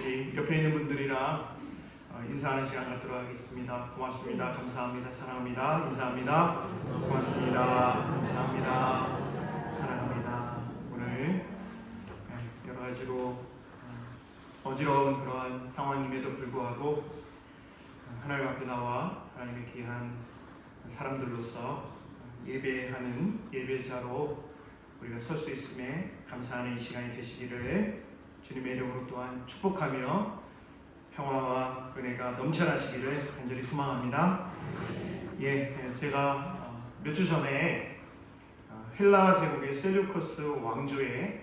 우리 옆에 있는 분들이랑 인사하는 시간 갖도록 하겠습니다. 고맙습니다. 감사합니다. 사랑합니다. 인사합니다. 고맙습니다. 감사합니다. 사랑합니다. 오늘 여러 가지로 어지러운 그러한 상황임에도 불구하고 하나님 앞에 나와 하나님의 귀한 사람들로서 예배하는 예배자로 우리가 설 수 있음에 감사하는 이 시간이 되시기를 주님의 이름으로 또한 축복하며 평화와 은혜가 넘쳐나시기를 간절히 소망합니다. 제가 몇 주 전에 헬라 제국의 셀류커스 왕조의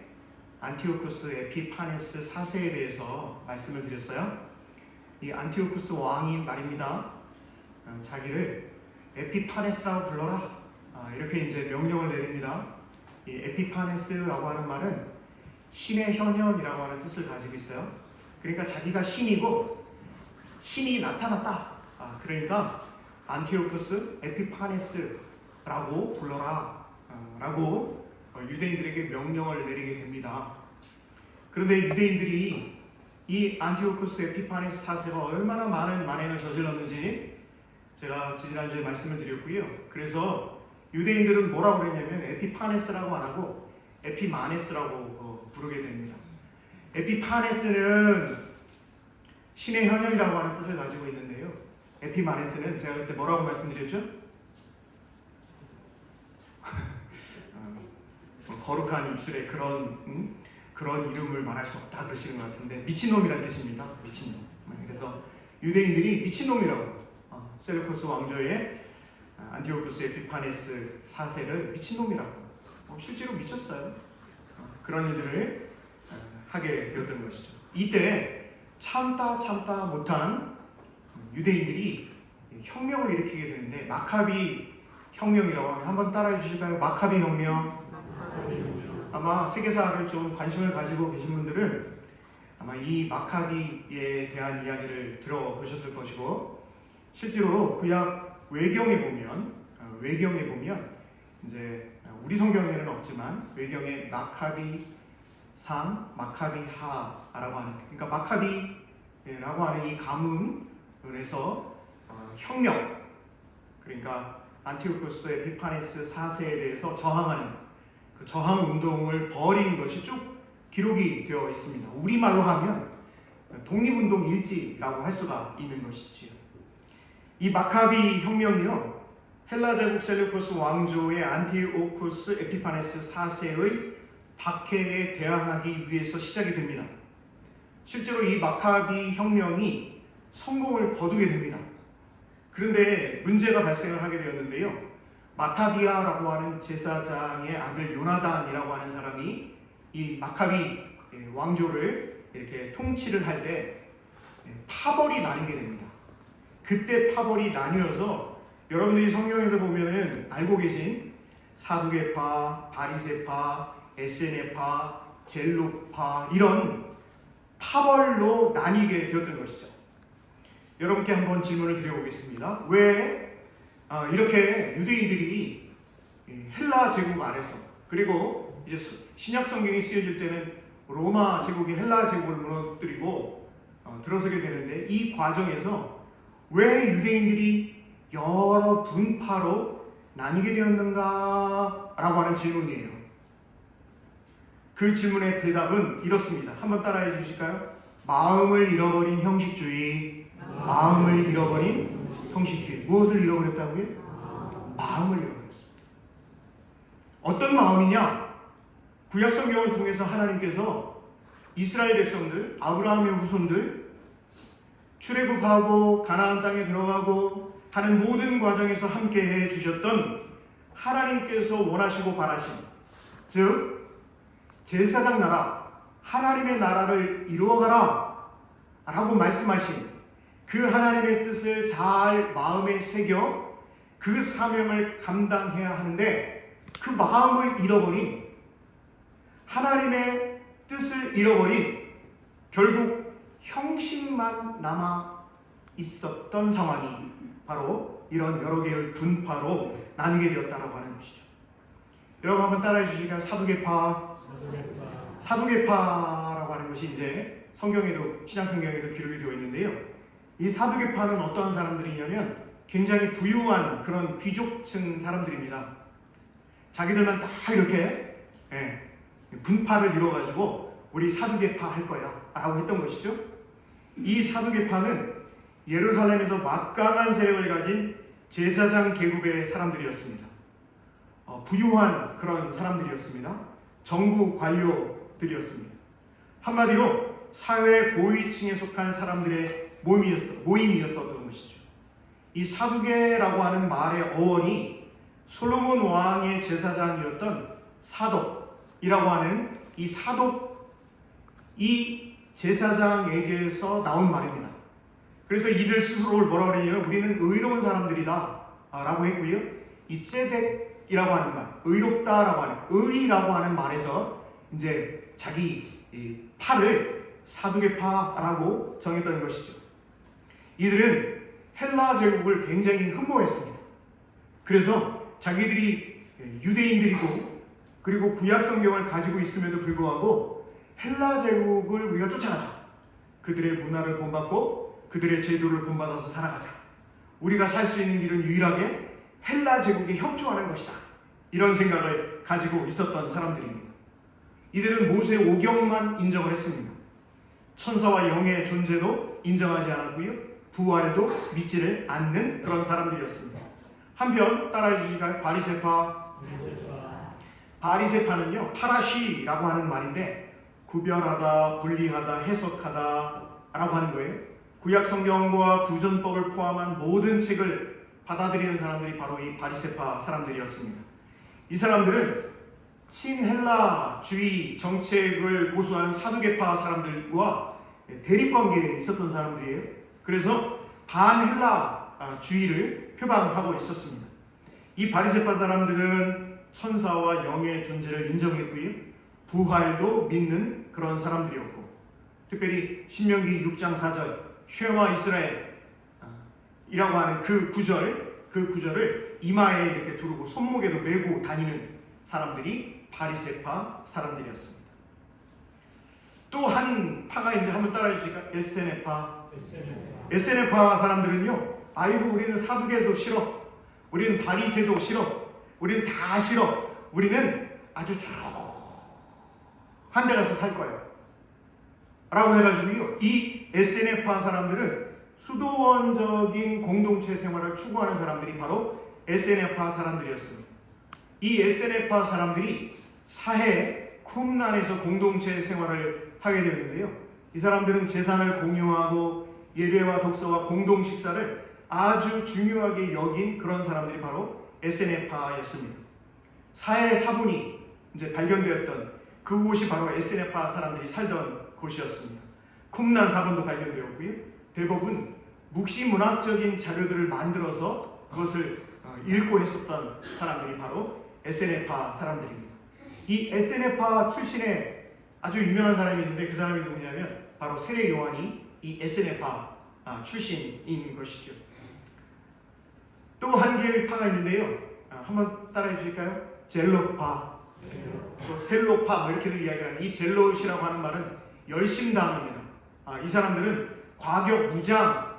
안티오쿠스 에피파네스 4세에 대해서 말씀을 드렸어요. 이 안티오쿠스 왕이 말입니다. 자기를 에피파네스라고 불러라. 이렇게 이제 명령을 내립니다. 이 에피파네스라고 하는 말은 신의 현현이라고 하는 뜻을 가지고 있어요. 그러니까 자기가 신이고 신이 나타났다. 그러니까 안티오쿠스 에피파네스라고 불러라 라고 유대인들에게 명령을 내리게 됩니다. 그런데 유대인들이 이 안티오쿠스 에피파네스 4세가 얼마나 많은 만행을 저질렀는지 제가 지난주에 말씀을 드렸고요. 그래서 유대인들은 뭐라고 그랬냐면 에피파네스라고 안 하고 에피마네스라고 부르게 됩니다. 에피파네스는 신의 현현이라고 하는 뜻을 가지고 있는데요. 에피마네스는 제가 그때 뭐라고 말씀드렸죠? 거룩한 입술에 그런 이름을 말할 수 없다 그러시는 것 같은데 미친놈이라는 뜻입니다. 미친놈. 그래서 유대인들이 미친놈이라고 셀루코스 왕조의 안티오쿠스 에피파네스 4세를 미친놈이라고 실제로 미쳤어요. 그런 일들을 하게 되었던 것이죠. 이때 참다 못한 유대인들이 혁명을 일으키게 되는데 마카비 혁명이라고 하면 한번 따라해 주실까요? 마카비 혁명. 아마 세계사를 좀 관심을 가지고 계신 분들은 아마 이 마카비에 대한 이야기를 들어보셨을 것이고 실제로 구약 외경에 보면 이제 우리 성경에는 없지만 외경에 마카비상, 마카비하라고 하는 그러니까 마카비라고 하는 이 가문에서 혁명 그러니까 안티오쿠스 에피파네스 4세에 대해서 저항하는 그 저항 운동을 벌인 것이 쭉 기록이 되어 있습니다. 우리말로 하면 독립운동 일지라고 할 수가 있는 것이지요. 이 마카비 혁명이요 헬라 제국 셀루코스 왕조의 안티오쿠스 에피파네스 4세의 박해에 대항하기 위해서 시작이 됩니다. 실제로 이 마카비 혁명이 성공을 거두게 됩니다. 그런데 문제가 발생을 하게 되었는데요. 마타비아라고 하는 제사장의 아들 요나단이라고 하는 사람이 이 마카비 왕조를 이렇게 통치를 할 때 파벌이 나뉘게 됩니다. 그때 파벌이 나뉘어서 여러분들이 성경에서 보면은 알고 계신 사두개파, 바리새파, 에세네파, 젤로파 이런 파벌로 나뉘게 되었던 것이죠. 여러분께 한번 질문을 드려보겠습니다. 왜 이렇게 유대인들이 헬라 제국 아래서 그리고 이제 신약 성경이 쓰여질 때는 로마 제국이 헬라 제국을 무너뜨리고 들어서게 되는데 이 과정에서 왜 유대인들이 여러 분파로 나뉘게 되었는가 라고 하는 질문이에요. 그 질문의 대답은 이렇습니다. 한번 따라해 주실까요? 마음을 잃어버린 형식주의. 마음을 잃어버린 형식주의. 무엇을 잃어버렸다고요? 마음을 잃어버렸습니다. 어떤 마음이냐? 구약 성경을 통해서 하나님께서 이스라엘 백성들, 아브라함의 후손들 출애굽하고 가나안 땅에 들어가고 하는 모든 과정에서 함께해 주셨던 하나님께서 원하시고 바라신 즉 제사장 나라 하나님의 나라를 이루어가라 라고 말씀하신 그 하나님의 뜻을 잘 마음에 새겨 그 사명을 감당해야 하는데 그 마음을 잃어버린 하나님의 뜻을 잃어버린 결국 형식만 남아 있었던 상황이 바로 이런 여러 개의 분파로 나뉘게 되었다고 하는 것이죠. 여러분 한번 따라해 주시겠어요? 사두개파라고 하는 것이 이제 성경에도 신약 성경에도 기록이 되어 있는데요. 이 사두개파는 어떠한 사람들이냐면 굉장히 부유한 그런 귀족층 사람들입니다. 자기들만 다 이렇게 분파를 이루어가지고 우리 사두개파 할 거야 라고 했던 것이죠. 이 사두개파는 예루살렘에서 막강한 세력을 가진 제사장 계급의 사람들이었습니다. 부유한 그런 사람들이었습니다. 정부 관료들이었습니다. 한마디로 사회 고위층에 속한 사람들의 모임이었었던 것이죠. 이 사두개라고 하는 말의 어원이 솔로몬 왕의 제사장이었던 사독이라고 하는 이 사독, 이 제사장에게서 나온 말입니다. 그래서 이들 스스로를 뭐라고 그러냐면 우리는 의로운 사람들이다 라고 했고요. 이 ጼ덱이라고 하는 말, 의롭다라고 하는, 의라고 하는 말에서 이제 자기 파를 사두개파라고 정했던 것이죠. 이들은 헬라 제국을 굉장히 흠모했습니다. 그래서 자기들이 유대인들이고 그리고 구약 성경을 가지고 있음에도 불구하고 헬라 제국을 우리가 쫓아가자. 그들의 문화를 본받고 그들의 제도를 본받아서 살아가자. 우리가 살 수 있는 길은 유일하게 헬라 제국에 협조하는 것이다. 이런 생각을 가지고 있었던 사람들입니다. 이들은 모세 오경만 인정을 했습니다. 천사와 영의 존재도 인정하지 않았고요. 부활도 믿지를 않는 그런 사람들이었습니다. 한편 따라해 주실까요? 바리새파는요, 파라시라고 하는 말인데 구별하다, 분리하다, 해석하다 라고 하는 거예요. 구약 성경과 구전법을 포함한 모든 책을 받아들이는 사람들이 바로 이 바리새파 사람들이었습니다. 이 사람들은 친헬라주의 정책을 고수하는 사두개파 사람들과 대립관계에 있었던 사람들이에요. 그래서 반헬라주의를 표방하고 있었습니다. 이 바리새파 사람들은 천사와 영의 존재를 인정했고요. 부활도 믿는 그런 사람들이었고, 특별히 신명기 6장 4절 쉐마 이스라엘 이라고 하는 그 구절을 이마에 이렇게 두르고 손목에도 메고 다니는 사람들이 바리새파 사람들이었습니다. 또 한 파가 있는데 한번 따라해 주실까요? 에세네파 사람들은요, 아이고 우리는 사두개도 싫어, 우리는 바리새도 싫어, 우리는 다 싫어, 우리는 아주 한 데 가서 살 거예요 라고 해가지고요, 이 에세네파 사람들은 수도원적인 공동체 생활을 추구하는 사람들이 바로 에세네파 사람들이었습니다. 이 에세네파 사람들이 사해 쿰란에서 공동체 생활을 하게 되었는데요, 이 사람들은 재산을 공유하고 예배와 독서와 공동 식사를 아주 중요하게 여긴 그런 사람들이 바로 에세네파였습니다. 사해 사본이 이제 발견되었던 그곳이 바로 에세네파 사람들이 살던 곳이었습니다. 쿰란 사본도 발견되었고요. 대부분 묵시문학적인 자료들을 만들어서 그것을 읽고 했었던 사람들이 바로 에세네파 사람들입니다. 이 에세네파 출신의 아주 유명한 사람이 있는데 그 사람이 누구냐면 바로 세례 요한이 이 에세네파 출신인 것이죠. 또 한 개의 파가 있는데요, 한번 따라해 주실까요? 젤로파, 또 셀로파 이렇게도 이야기하는 이 젤롯이라고 하는 말은 열심당입니다. 이 사람들은 과격 무장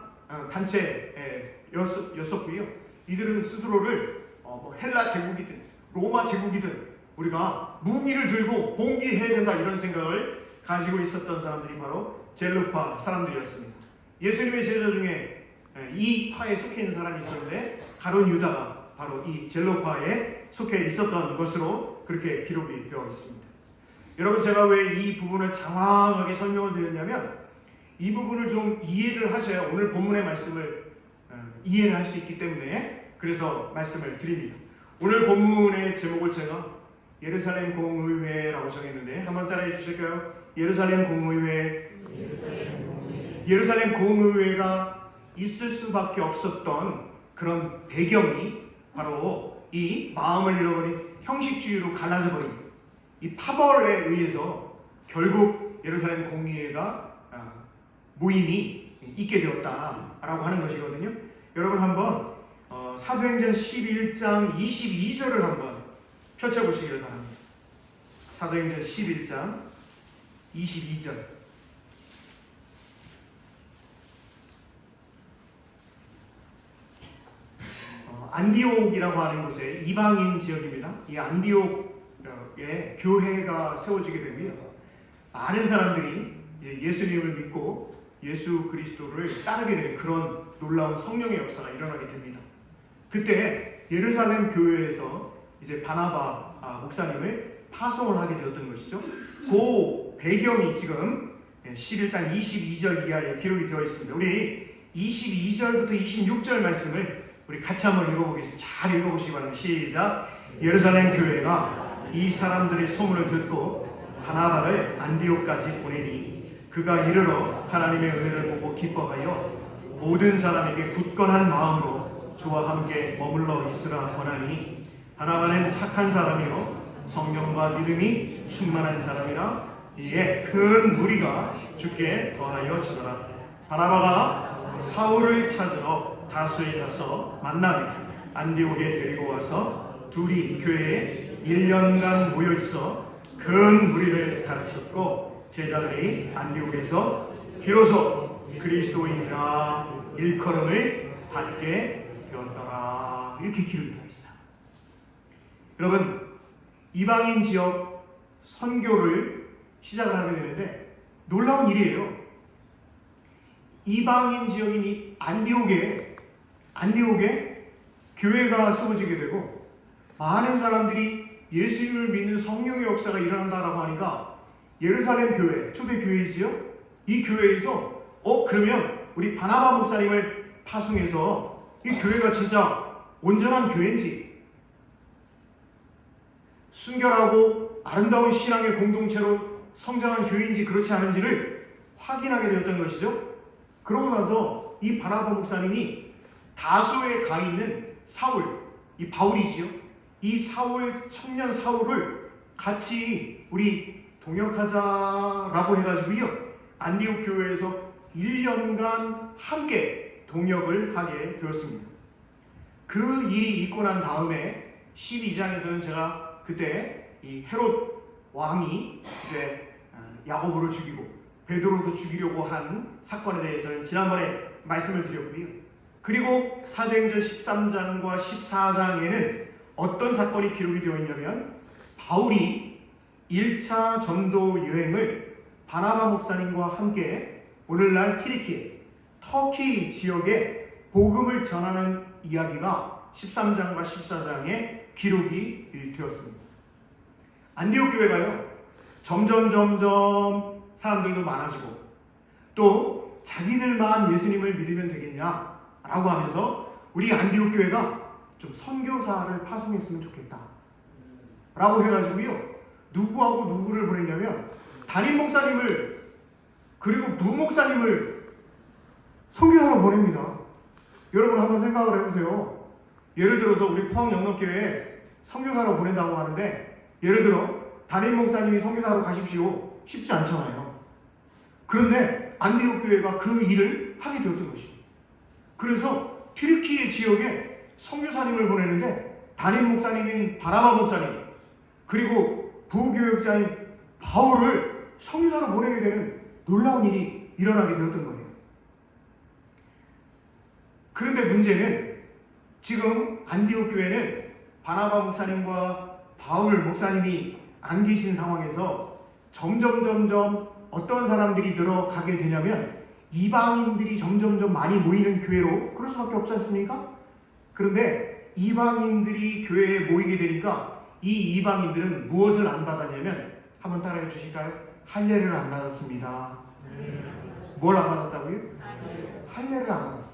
단체였었고요. 이들은 스스로를 헬라 제국이든 로마 제국이든 우리가 무기를 들고 봉기해야 된다 이런 생각을 가지고 있었던 사람들이 바로 젤로파 사람들이었습니다. 예수님의 제자 중에 이 파에 속해 있는 사람이 있었는데 가룟 유다가 바로 이 젤로파에 속해 있었던 것으로 그렇게 기록이 되어 있습니다. 여러분, 제가 왜 이 부분을 장황하게 설명을 드렸냐면 이 부분을 좀 이해를 하셔야 오늘 본문의 말씀을 이해를 할 수 있기 때문에 그래서 말씀을 드립니다. 오늘 본문의 제목을 제가 예루살렘 공의회라고 정했는데 한번 따라해 주실까요? 예루살렘 공의회. 예루살렘 공의회가 있을 수밖에 없었던 그런 배경이 바로 이 마음을 잃어버린 형식주의로 갈라져 버린 이 파벌에 의해서 결국 예루살렘 공의회가 모임이 있게 되었다라고 하는 것이거든요. 여러분 한번 사도행전 11장 22절을 한번 펼쳐보시길 바랍니다. 사도행전 11장 22절 안디옥이라고 하는 곳에 이방인 지역입니다. 이 안디옥에 교회가 세워지게 되고요. 많은 사람들이 예수님을 믿고 예수 그리스도를 따르게 되는 그런 놀라운 성령의 역사가 일어나게 됩니다. 그때 예루살렘 교회에서 이제 바나바 목사님을 파송을 하게 되었던 것이죠. 그 배경이 지금 11장 22절 이하에 기록이 되어 있습니다. 우리 22절부터 26절 말씀을 우리 같이 한번 읽어보겠습니다. 잘 읽어보시기 바랍니다. 시작. 예루살렘 교회가 이 사람들의 소문을 듣고 바나바를 안디옥까지 보내니 그가 이르러 하나님의 은혜를 보고 기뻐하여 모든 사람에게 굳건한 마음으로 주와 함께 머물러 있으라 권하니 바나바는 착한 사람이요 성령과 믿음이 충만한 사람이라 이에 큰 무리가 주께 더하여 지더라. 바나바가 사울을 찾으러 다수에 가서 만나며 안디옥에 데리고 와서 둘이 교회에 1년간 모여 있어 큰 무리를 가르쳤고 제자들이 안디옥에서 비로소 그리스도인이라 일컬음을 받게 되었더라. 이렇게 기록이 되어 있어요. 여러분, 이방인 지역 선교를 시작을 하게 되는데 놀라운 일이에요. 이방인 지역인 이 안디옥에 교회가 세워지게 되고 많은 사람들이 예수님을 믿는 성령의 역사가 일어난다라고 하니까 예루살렘 교회, 초대교회이지요? 이 교회에서 그러면 우리 바나바 목사님을 파송해서 이 교회가 진짜 온전한 교회인지 순결하고 아름다운 신앙의 공동체로 성장한 교회인지 그렇지 않은지를 확인하게 되었던 것이죠. 그러고 나서 이 바나바 목사님이 다소에 가 있는 사울, 이 바울이지요. 이 사울, 청년 사울을 같이 우리 동역하자라고 해가지고요. 안디옥 교회에서 1년간 함께 동역을 하게 되었습니다. 그 일이 있고 난 다음에 12장에서는 제가 그때 이 헤롯 왕이 이제 야고보를 죽이고 베드로도 죽이려고 한 사건에 대해서는 지난번에 말씀을 드렸고요. 그리고 사도행전 13장과 14장에는 어떤 사건이 기록이 되어 있냐면 바울이 1차 전도 여행을 바나바 목사님과 함께 오늘날 튀르키예, 터키 지역에 복음을 전하는 이야기가 13장과 14장에 기록이 되었습니다. 안디옥 교회가요, 점점 사람들도 많아지고 또 자기들만 예수님을 믿으면 되겠냐라고 하면서 우리 안디옥 교회가 좀 선교사를 파송했으면 좋겠다 라고 해가지고요, 누구하고 누구를 보냈냐면 담임 목사님을 그리고 부목사님을 선교사로 보냅니다. 여러분 한번 생각을 해보세요. 예를 들어서 우리 포항영덕교회에 선교사로 보낸다고 하는데 예를 들어 담임 목사님이 선교사로 가십시오. 쉽지 않잖아요. 그런데 안디옥 교회가 그 일을 하게 되었던 것입니다. 그래서 튀르키예 지역에 선교사님을 보내는데 담임 목사님인 바나바 목사님 그리고 부교역자인 바울을 선교사로 보내게 되는 놀라운 일이 일어나게 되었던 거예요. 그런데 문제는 지금 안디옥 교회는 바나바 목사님과 바울 목사님이 안 계신 상황에서 점점 어떤 사람들이 늘어가게 되냐면 이방인들이 점점 많이 모이는 교회로 그럴 수밖에 없지 않습니까? 그런데 이방인들이 교회에 모이게 되니까 이 이방인들은 무엇을 안 받았냐면 한번 따라해 주실까요? 할례를 안 받았습니다. 뭘 안 받았다고요? 할례를 안 받았어요.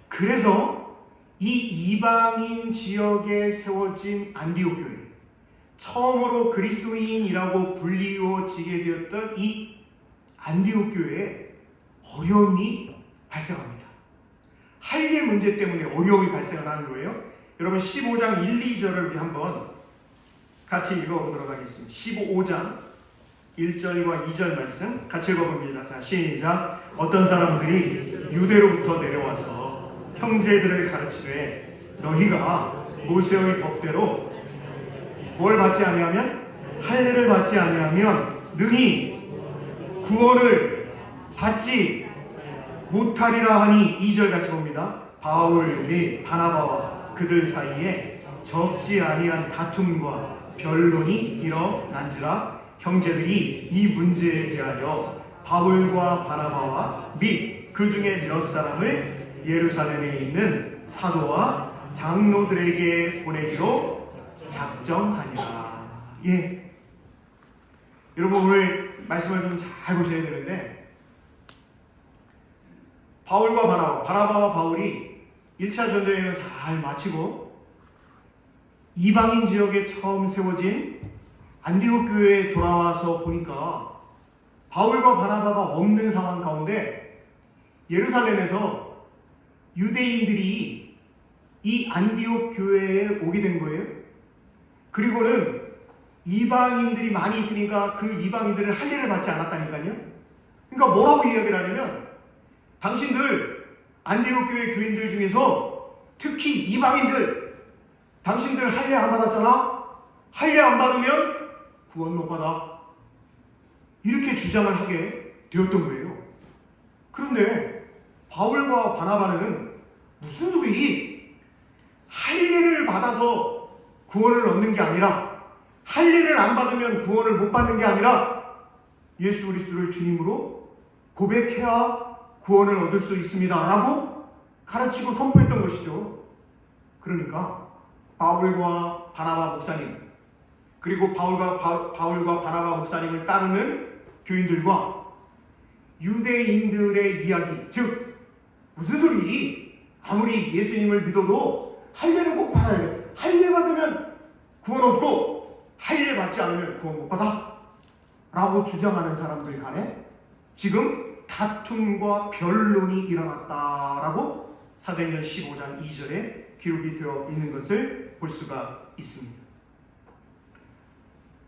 그래서 이 이방인 지역에 세워진 안디옥 교회, 처음으로 그리스도인이라고 불리워지게 되었던 이 안디옥 교회에 어려움이 발생합니다. 할례 문제 때문에 어려움이 발생하는 거예요. 여러분 15장 1, 2절을 우리 한번 같이 읽어보도록 하겠습니다. 15장 1절과 2절 말씀 같이 읽어봅니다. 자, 시작. 어떤 사람들이 유대로부터 내려와서 형제들을 가르치되 너희가 모세의 법대로 뭘 받지 아니하면 할례를 받지 아니하면 능히 구원을 받지 못하리라 하니 2절 같이 봅니다. 바울 및 바나바와 그들 사이에 적지 아니한 다툼과 변론이 일어난지라. 형제들이 이 문제에 대하여 바울과 바나바와 및 그 중에 몇 사람을 예루살렘에 있는 사도와 장로들에게 보내기로 작정하니라. 예, 여러분 오늘 말씀을 좀 잘 보셔야 되는데, 바울과 바나바와 바울이 1차 전도여행을 잘 마치고 이방인 지역에 처음 세워진 안디옥 교회에 돌아와서 보니까 바울과 바나바가 없는 상황 가운데 예루살렘에서 유대인들이 이 안디옥 교회에 오게 된 거예요. 그리고는 이방인들이 많이 있으니까 그 이방인들은 할례를 받지 않았다니까요. 그러니까 뭐라고 이야기를 하냐면, 당신들 안디옥 교회 교인들 중에서 특히 이방인들, 당신들 할례 안 받았잖아? 할례 안 받으면 구원 못 받아. 이렇게 주장을 하게 되었던 거예요. 그런데 바울과 바나바는 무슨 소리? 할례를 받아서 구원을 얻는 게 아니라, 할례를 안 받으면 구원을 못 받는 게 아니라 예수 그리스도를 주님으로 고백해야 구원을 얻을 수 있습니다 라고 가르치고 선포했던 것이죠. 그러니까 바울과 바나바 목사님, 그리고 바울과 바나바 목사님을 따르는 교인들과 유대인들의 이야기, 즉 무슨 소리? 아무리 예수님을 믿어도 할례는 꼭 받아야 돼. 할례 받으면 구원 얻고 할례 받지 않으면 구원 못 받아 라고 주장하는 사람들 간에 지금 다툼과 변론이 일어났다라고 사도행전 15장 2절에 기록이 되어 있는 것을 볼 수가 있습니다.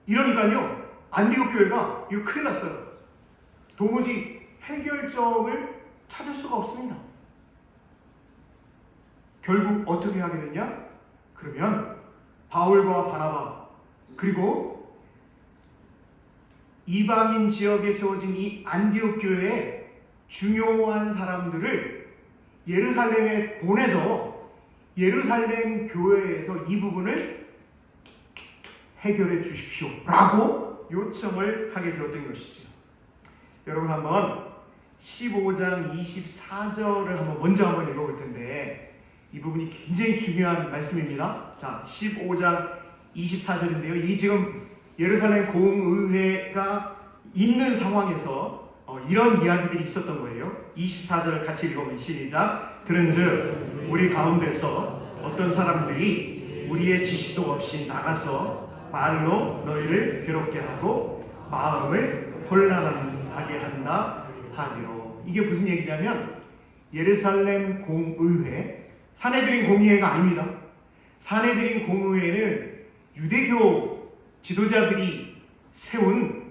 이러니까요, 안디옥 교회가 이거 큰일 났어요. 도무지 해결점을 찾을 수가 없습니다. 결국 어떻게 하게 됐냐? 그러면 바울과 바나바, 그리고 이방인 지역에 세워진 이 안디옥 교회의 중요한 사람들을 예루살렘에 보내서 예루살렘 교회에서 이 부분을 해결해 주십시오 라고 요청을 하게 되었던 것이죠. 여러분 한번 15장 24절을 먼저 읽어볼 텐데, 이 부분이 굉장히 중요한 말씀입니다. 자, 15장 24절인데요. 이 지금 예루살렘 공의회가 있는 상황에서 이런 이야기들이 있었던 거예요. 24절을 같이 읽어보면 시작. 그런즉 우리 가운데서 어떤 사람들이 우리의 지시도 없이 나가서 말로 너희를 괴롭게 하고 마음을 혼란하게 한다 하기로. 이게 무슨 얘기냐면, 예루살렘 공의회, 사내들인 공의회가 아닙니다. 사내들인 공의회는 유대교 지도자들이 세운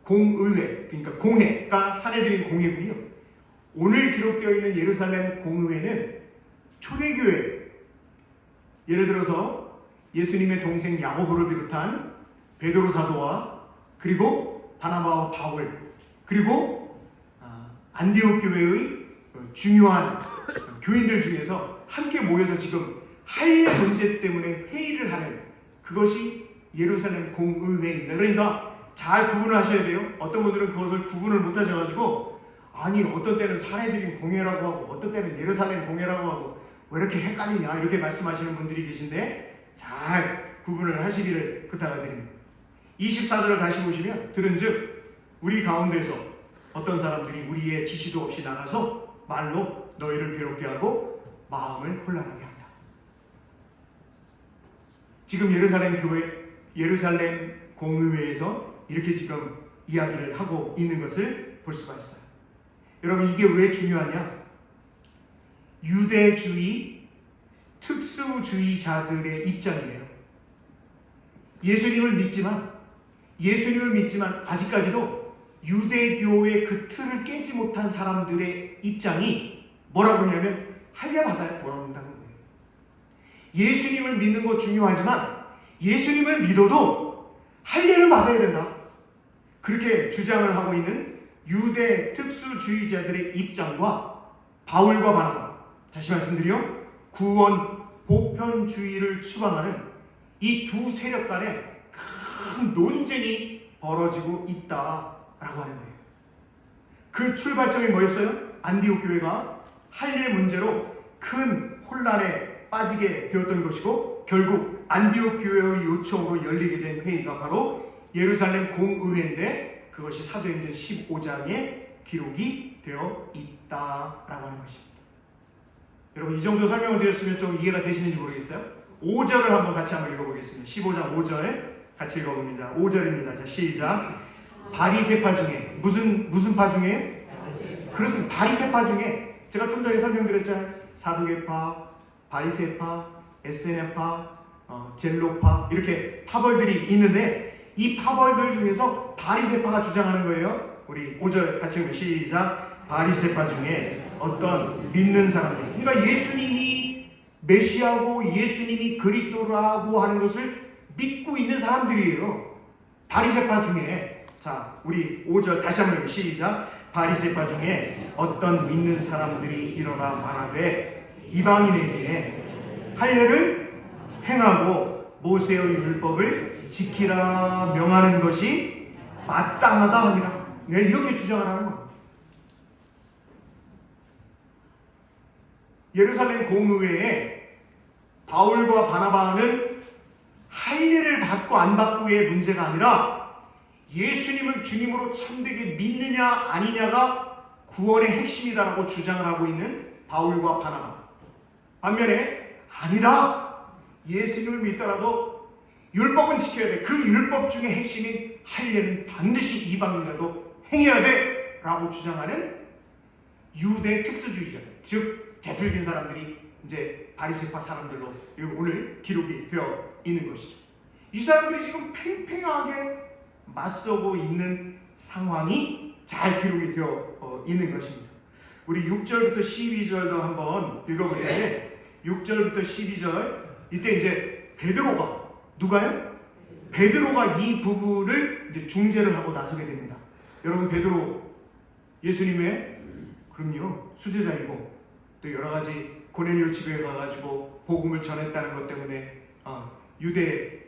공의회, 그러니까 공회가 사내들인 공회고요. 오늘 기록되어 있는 예루살렘 공의회는 초대교회, 예를 들어서 예수님의 동생 야고보를 비롯한 베드로 사도와 그리고 바나바와 바울, 그리고 안디옥 교회의 중요한 교인들 중에서 함께 모여서 지금 할례 문제 때문에 회의를 하는, 그것이 예루살렘 공의회입니다. 그러니까 잘 구분을 하셔야 돼요. 어떤 분들은 그것을 구분을 못 하셔가지고, 아니 어떤 때는 사내들인 공회라고 하고 어떤 때는 예루살렘 공회라고 하고 왜 이렇게 헷갈리냐 이렇게 말씀하시는 분들이 계신데, 잘 구분을 하시기를 부탁을 드립니다. 24절을 다시 보시면, 들은즉 우리 가운데서 어떤 사람들이 우리의 지시도 없이 나가서 말로 너희를 괴롭게 하고 마음을 혼란하게 한다. 지금 예루살렘 공의회에서 이렇게 지금 이야기를 하고 있는 것을 볼 수가 있어요. 여러분, 이게 왜 중요하냐? 유대주의 특수주의자들의 입장이에요. 예수님을 믿지만 아직까지도 유대교의 그 틀을 깨지 못한 사람들의 입장이 뭐라고 하냐면, 할례 받아야 구원한다는 거예요. 예수님을 믿는 거 중요하지만 예수님을 믿어도 할례를 받아야 된다, 그렇게 주장을 하고 있는 유대 특수주의자들의 입장과 바울과 바나바, 다시 말씀드려 구원 보편주의를 추방하는 이 두 세력 간에 큰 논쟁이 벌어지고 있다라고 하는 거예요. 그 출발점이 뭐였어요? 안디옥 교회가 할례 문제로 큰 혼란에 빠지게 되었던 것이고, 결국 안디옥 교회의 요청으로 열리게 된 회의가 바로 예루살렘 공의회인데, 그것이 사도행전 15장에 기록이 되어 있다라고 하는 것입니다. 여러분, 이 정도 설명을 드렸으면 좀 이해가 되시는지 모르겠어요. 5절을 같이 한번 읽어보겠습니다. 15장 5절 같이 읽어봅니다. 5절입니다. 자, 시작. 바리새파 중에 무슨 파 중에? 그렇습니다. 바리새파 중에 제가 좀 전에 설명드렸잖아요. 사두개파, 바리새파, 에세냐파, 젤로파, 이렇게 파벌들이 있는데, 이 파벌들 중에서 바리새파가 주장하는 거예요. 우리 5절 같이 읽으면 시작. 바리새파 중에 어떤 믿는 사람들, 그러니까 예수님이 메시아고 예수님이 그리스도라고 하는 것을 믿고 있는 사람들이에요. 바리새파 중에, 자, 우리 5절 다시 한번 시작. 바리새파 중에 어떤 믿는 사람들이 일어나 말하되 이방인에게 할례를 행하고 모세의 율법을 지키라 명하는 것이 마땅하다 합니다. 네, 이렇게 주장을 하는 겁니다. 예루살렘 공의회에 바울과 바나바는 할례를 받고 안 받고의 문제가 아니라 예수님을 주님으로 참되게 믿느냐 아니냐가 구원의 핵심이다라고 주장을 하고 있는 바울과 바나바. 반면에 아니다, 예수님을 믿더라도 율법은 지켜야 돼, 그 율법 중에 핵심인 할례는 반드시 이방인이라도 행해야 돼 라고 주장하는 유대 특수주의자, 즉 대표적인 사람들이 이제 바리새파 사람들로 오늘 기록이 되어 있는 것이죠. 이 사람들이 지금 팽팽하게 맞서고 있는 상황이 잘 기록이 되어 있는 것입니다. 우리 6절부터 12절도 한번 읽어볼 텐데, 6절부터 12절, 이때 이제 베드로가, 누가요? 베드로가 이 부부를 이제 중재를 하고 나서게 됩니다. 여러분, 베드로 예수님의, 그럼요, 수제자이고 또 여러 가지 고넬료 집에 가가지고 복음을 전했다는 것 때문에 유대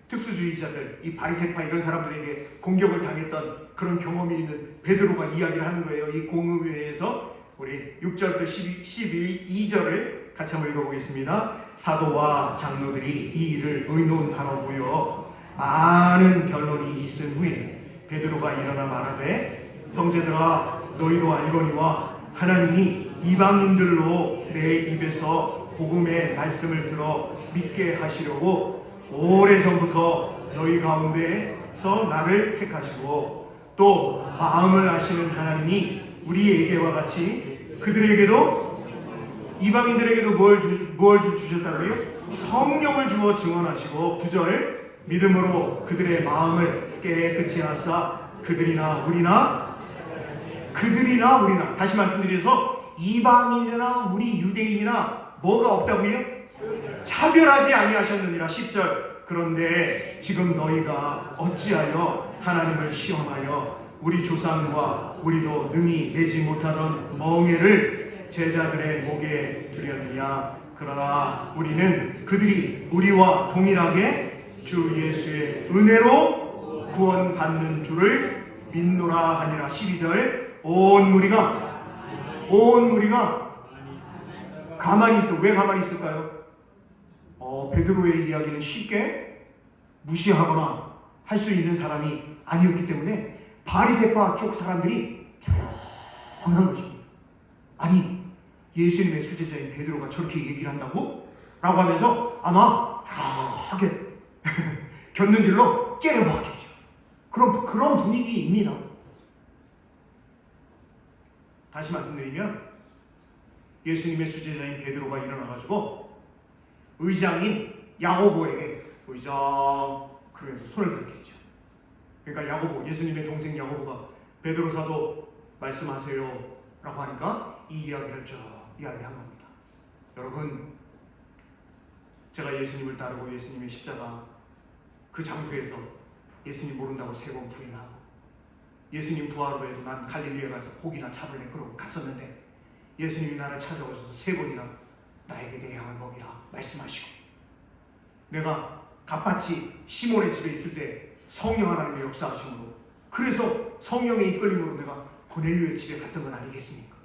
특수주의자들, 이 바리새파 이런 사람들에게 공격을 당했던 그런 경험이 있는 베드로가 이야기를 하는 거예요. 이 공의회에서 우리 6절부터 12절을 같이 한번 읽어보겠습니다. 사도와 장로들이 이 일을 의논하러 모여 많은 변론이 있은 후에 베드로가 일어나 말하되, 형제들아, 너희도 알거니와 하나님이 이방인들로 내 입에서 복음의 말씀을 들어 믿게 하시려고 오래전부터 너희 가운데서 나를 택하시고, 또 마음을 아시는 하나님이 우리에게와 같이 그들에게도, 이방인들에게도 뭘 주셨다고요? 성령을 주어 증언하시고, 9절, 믿음으로 그들의 마음을 깨끗이 하사 그들이나 우리나, 다시 말씀드려서 이방인이나 우리 유대인이나 뭐가 없다고요? 차별하지 아니하셨느니라. 10절, 그런데 지금 너희가 어찌하여 하나님을 시험하여 우리 조상과 우리도 능히 내지 못하던 멍에를 제자들의 목에 두렸느냐. 그러나 우리는 그들이 우리와 동일하게 주 예수의 은혜로 구원받는 줄을 믿노라 하니라. 12절, 온 무리가 가만히 있어. 왜 가만히 있을까요? 베드로의 이야기는 쉽게 무시하거나 할 수 있는 사람이 아니었기 때문에 바리새파 쪽 사람들이 조용한 것입니다. 아니, 예수님의 수제자인 베드로가 저렇게 얘기를 한다고? 라고 하면서 아마 하게 곁눈질로 째려보았겠죠. 그런 분위기입니다. 다시 말씀드리면 예수님의 수제자인 베드로가 일어나가지고 의장인 야고보에게 의장 그러면서 손을 들었겠죠. 그러니까 야고보, 예수님의 동생 야고보가 베드로 사도 말씀하세요 라고 하니까 이 이야기를 쭉 이야기한 겁니다. 여러분, 제가 예수님을 따르고 예수님의 십자가 그 장소에서 예수님 모른다고 3번 부인하고, 예수님 부활 후에도 난 갈릴리에 가서 고기나 잡을래 그러고 갔었는데, 예수님이 나를 찾아오셔서 3번이나 나에게 내 양을 먹이라 말씀하시고, 내가 갑같이 시몬의 집에 있을 때 성령 하나님의 역사하심으로, 그래서 성령의 이끌림으로 내가 고넬료의 집에 갔던 건 아니겠습니까?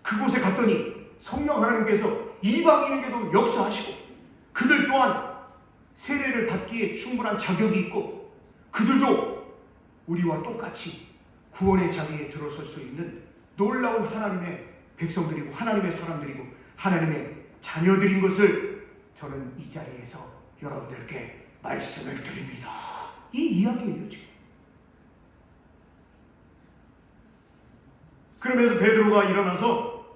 그곳에 갔더니 성령 하나님께서 이방인에게도 역사하시고, 그들 또한 세례를 받기에 충분한 자격이 있고, 그들도 우리와 똑같이 구원의 자리에 들어설 수 있는 놀라운 하나님의 백성들이고 하나님의 사람들이고 하나님의 자녀들인 것을 저는 이 자리에서 여러분들께 말씀을 드립니다. 이 이야기예요 지금. 그러면서 베드로가 일어나서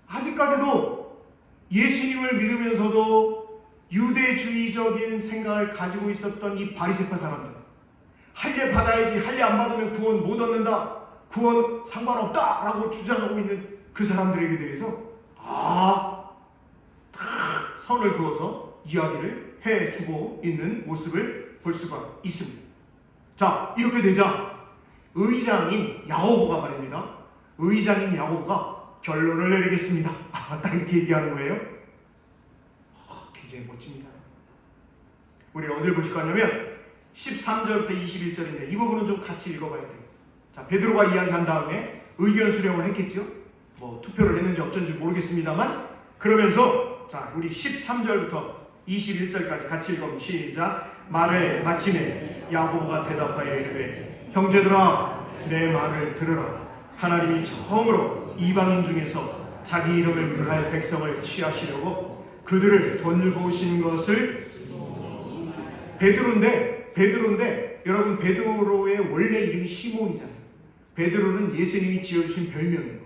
아직까지도 예수님을 믿으면서도 유대주의적인 생각을 가지고 있었던 이 바리새파 사람들, 할례 받아야지, 할례 안 받으면 구원 못 얻는다, 구원 상관없다 라고 주장하고 있는 그 사람들에게 대해서 딱 선을 그어서 이야기를 해주고 있는 모습을 볼 수가 있습니다. 자, 이렇게 되자 의장인 야고보가 말입니다. 의장인 야고보가 결론을 내리겠습니다. 딱 이렇게 얘기하는 거예요. 굉장히 멋집니다. 우리 어딜 보실 거냐면 13절부터 21절인데 이 부분은 좀 같이 읽어봐야 돼요. 자, 베드로가 이야기한 다음에 의견 수렴을 했겠죠. 뭐 투표를 했는지 어쩐지 모르겠습니다만, 그러면서 자, 우리 13절부터 21절까지 같이 읽어보면 시작. 말을 마치매 야고보가 대답하여 이르되, 형제들아 내 말을 들으라. 하나님이 처음으로 이방인 중에서 자기 이름을名할 백성을 취하시려고 그들을 돌보신 것을. 베드로인데 여러분, 베드로의 원래 이름이 시몬이잖아요. 베드로는 예수님이 지어주신 별명이에요.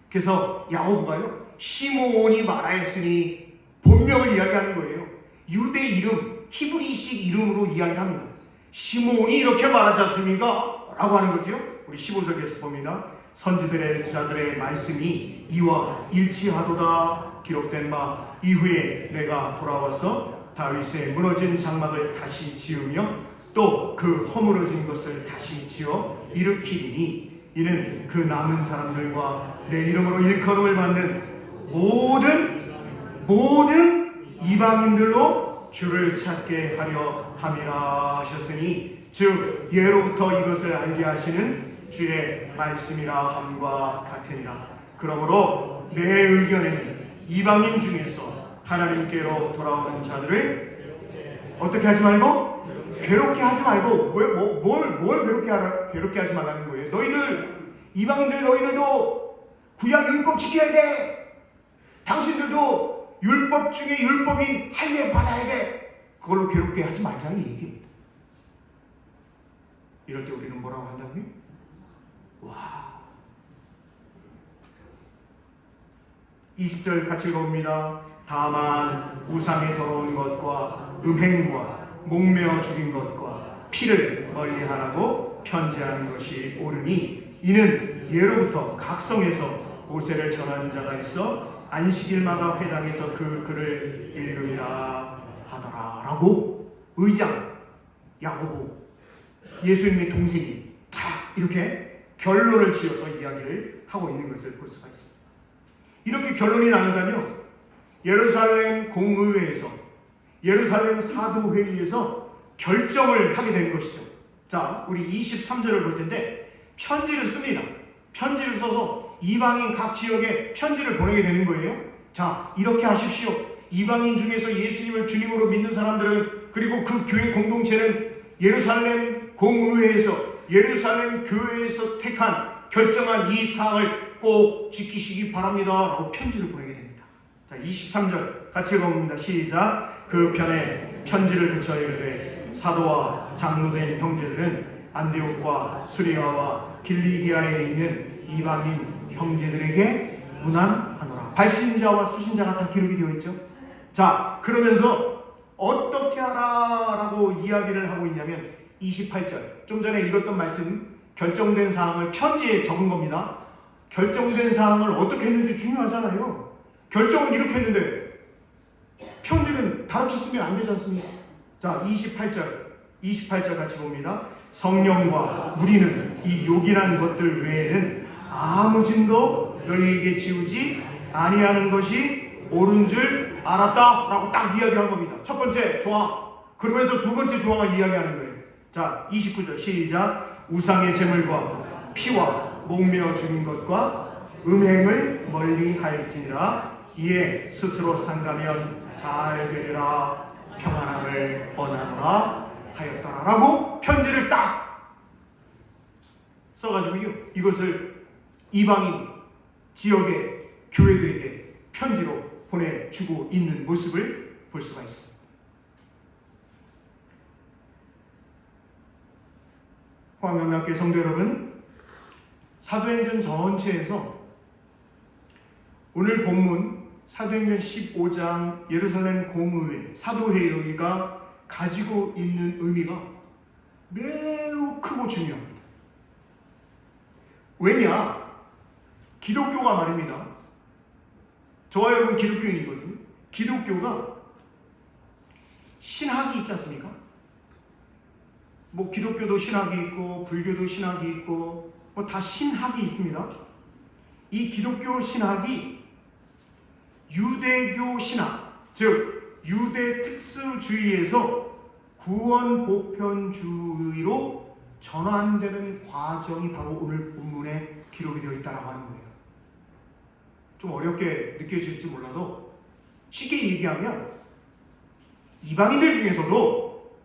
그래서 야고보가요, 시몬이 말하였으니 본명을 이야기하는 거예요. 유대 이름, 히브리식 이름으로 이야기를 합니다. 시몬이 이렇게 말하지 않습니까? 라고 하는 거죠. 우리 15절에서 봅니다. 선지들의 자들의 말씀이 이와 일치하도다. 기록된 바 이후에 내가 돌아와서 다윗의 무너진 장막을 다시 지으며 또 그 허물어진 것을 다시 지어 일으키리니, 이는 그 남은 사람들과 내 이름으로 일컬음을 받는 모든 이방인들로 주를 찾게 하려 함이라 하셨으니, 즉 예로부터 이것을 알게 하시는 주의 말씀이라 함과 같으니라. 그러므로 내 의견에는 이방인 중에서 하나님께로 돌아오는 자들을 어떻게 하지 말고, 괴롭게 하지 말고, 뭘 괴롭게 하지 말라는 거예요. 너희들 이방인들, 너희들도 구약 율법 지켜야 돼. 당신들도 율법 중에 율법인 할례 받아야 돼. 그걸로 괴롭게 하지 말자는 얘기입니다. 이럴 때 우리는 뭐라고 한다고요? 와. 20절 같이 읽어봅니다. 다만 우상에 더러운 것과 음행과 목매어 죽인 것과 피를 멀리하라고 편지하는 것이 옳으니, 이는 예로부터 각성에서 모세를 전하는 자가 있어 안식일마다 회당에서 그 글을 읽음이라 하더라 라고 의장 야고보, 예수님의 동생이 다 이렇게 결론을 지어서 이야기를 하고 있는 것을 볼 수가 있습니다. 이렇게 결론이 나는다면 예루살렘 공의회에서, 예루살렘 사도회의에서 결정을 하게 된 것이죠. 자, 우리 23절을 볼 텐데 편지를 씁니다. 편지를 써서 이방인 각 지역에 편지를 보내게 되는 거예요. 자, 이렇게 하십시오. 이방인 중에서 예수님을 주님으로 믿는 사람들은, 그리고 그 교회 공동체는 예루살렘 공의회에서, 예루살렘 교회에서 택한 결정한 이 사항을 꼭 지키시기 바랍니다 라고 편지를 보내게 됩니다. 자, 23절 같이 읽어봅니다. 시작. 그 편에 편지를 붙여 이르되, 사도와 장로된 형제들은 안디옥과 수리아와 길리기아에 있는 이방인 형제들에게 문안하노라. 발신자와 수신자가 다 기록이 되어 있죠. 자, 그러면서 어떻게 하라라고 이야기를 하고 있냐면 28절, 좀 전에 읽었던 말씀, 결정된 사항을 편지에 적은 겁니다. 결정된 사항을 어떻게 했는지 중요하잖아요. 결정은 이렇게 했는데 편지는 다르게 쓰면 안 되지 않습니까? 자, 28절 같이 봅니다. 성령과 우리는 이 요긴한 것들 외에는 아무 짐도 너희에게 지우지 아니하는 것이 옳은 줄 알았다 라고 딱 이야기한 겁니다. 첫 번째 조항, 그러면서 두 번째 조항을 이야기하는 거예요. 자, 29절 시작. 우상의 제물과 피와 목매어 죽인 것과 음행을 멀리 하였지니라. 이에 스스로 상가면 잘 되리라. 평안함을 원하노라 하였더라 라고 편지를 딱 써가지고요, 이것을 이방인 지역의 교회들에게 편지로 보내주고 있는 모습을 볼 수가 있습니다. 포항영락교회 성도 여러분, 사도행전 전체에서 오늘 본문 사도행전 15장 예루살렘 공의회, 사도회의가 가지고 있는 의미가 매우 크고 중요합니다. 왜냐? 기독교가 말입니다. 저와 여러분 기독교인이거든요. 기독교가 신학이 있지 않습니까? 뭐 기독교도 신학이 있고 불교도 신학이 있고 뭐 다 신학이 있습니다. 이 기독교 신학이 유대교 신학, 즉 유대 특수주의에서 구원 보편주의로 전환되는 과정이 바로 오늘 본문에 기록이 되어 있다고 하는 거예요. 좀 어렵게 느껴질지 몰라도 쉽게 얘기하면 이방인들 중에서도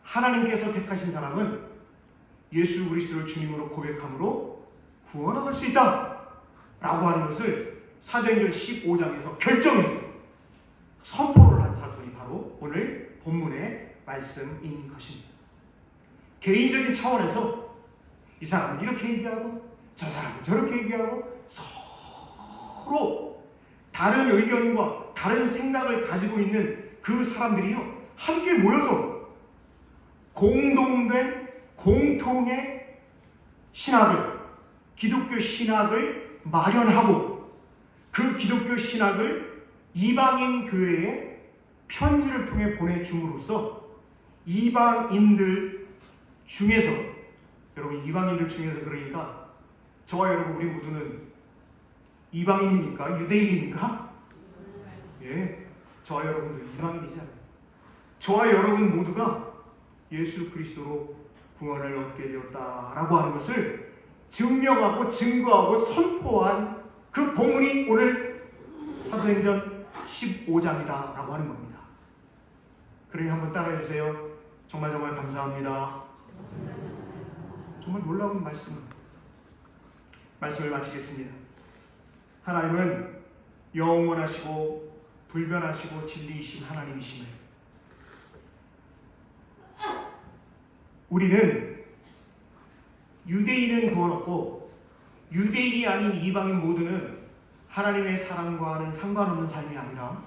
하나님께서 택하신 사람은 예수 그리스도를 주님으로 고백함으로 구원 얻을 수 있다 라고 하는 것을 사도행전 15장에서 결정해서 선포를 한 사건이 바로 오늘 본문의 말씀인 것입니다. 개인적인 차원에서 이 사람은 이렇게 얘기하고 저 사람은 저렇게 얘기하고 서로 다른 의견과 다른 생각을 가지고 있는 그 사람들이요, 함께 모여서 공통의 신학을, 기독교 신학을 마련하고 그 기독교 신학을 이방인 교회에 편지를 통해 보내줌으로써 이방인들 중에서, 여러분 이방인들 중에서 그러니까 저와 여러분 우리 모두는 이방인입니까? 유대인입니까? 예, 저와 여러분들 이방인이잖아요. 저와 여러분 모두가 예수 그리스도로 구원을 얻게 되었다라고 하는 것을 증명하고 증거하고 선포한 그 본문이 오늘 사도행전 15장이다라고 하는 겁니다. 그러니 한번 따라해 주세요. 정말 감사합니다. 정말 놀라운 말씀을 마치겠습니다. 하나님은 영원하시고 불변하시고 진리이신 하나님이심을 우리는 유대인은 구원 얻고 유대인이 아닌 이방인 모두는 하나님의 사랑과는 상관없는 삶이 아니라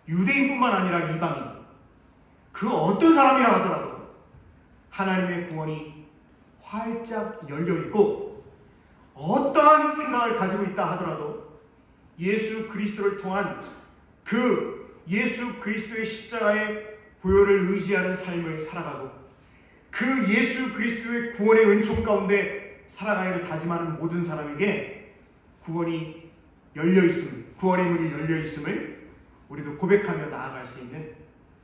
유대인뿐만 아니라 이방인, 그 어떤 사람이라 하더라도 하나님의 구원이 활짝 열려있고 어떠한 생각을 가지고 있다 하더라도 예수 그리스도를 통한 그 예수 그리스도의 십자가의 보혈을 의지하는 삶을 살아가고 그 예수 그리스도의 구원의 은총 가운데 살아가기를 다짐하는 모든 사람에게 구원이 열려있음을, 구원의 문이 열려있음을 우리도 고백하며 나아갈 수 있는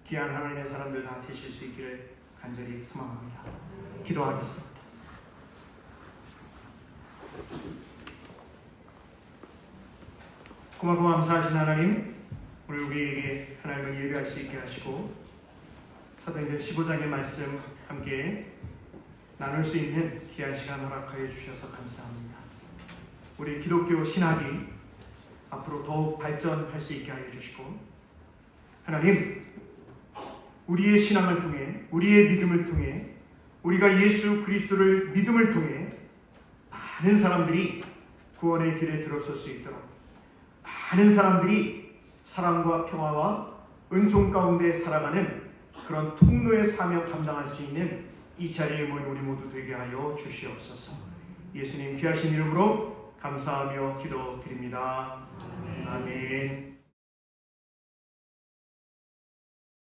귀한 하나님의 사람들 다 되실 수 있기를 간절히 소망합니다. 기도하겠습니다. 고맙고 감사하신 하나님, 오늘 우리에게 하나님을 예배할 수 있게 하시고 사도행전 15장의 말씀 함께 나눌 수 있는 귀한 시간 허락하여 주셔서 감사합니다. 우리 기독교 신학이 앞으로 더욱 발전할 수 있게 하여 주시고, 하나님, 우리의 신앙을 통해, 우리의 믿음을 통해, 우리가 예수 그리스도를 믿음을 통해 많은 사람들이 구원의 길에 들어설 수 있도록, 많은 사람들이 사랑과 평화와 은총 가운데 살아가는 그런 통로의 사명 감당할 수 있는 이 자리에 모인 우리 모두 되게 하여 주시옵소서. 예수님 귀하신 이름으로 감사하며 기도드립니다. 아멘.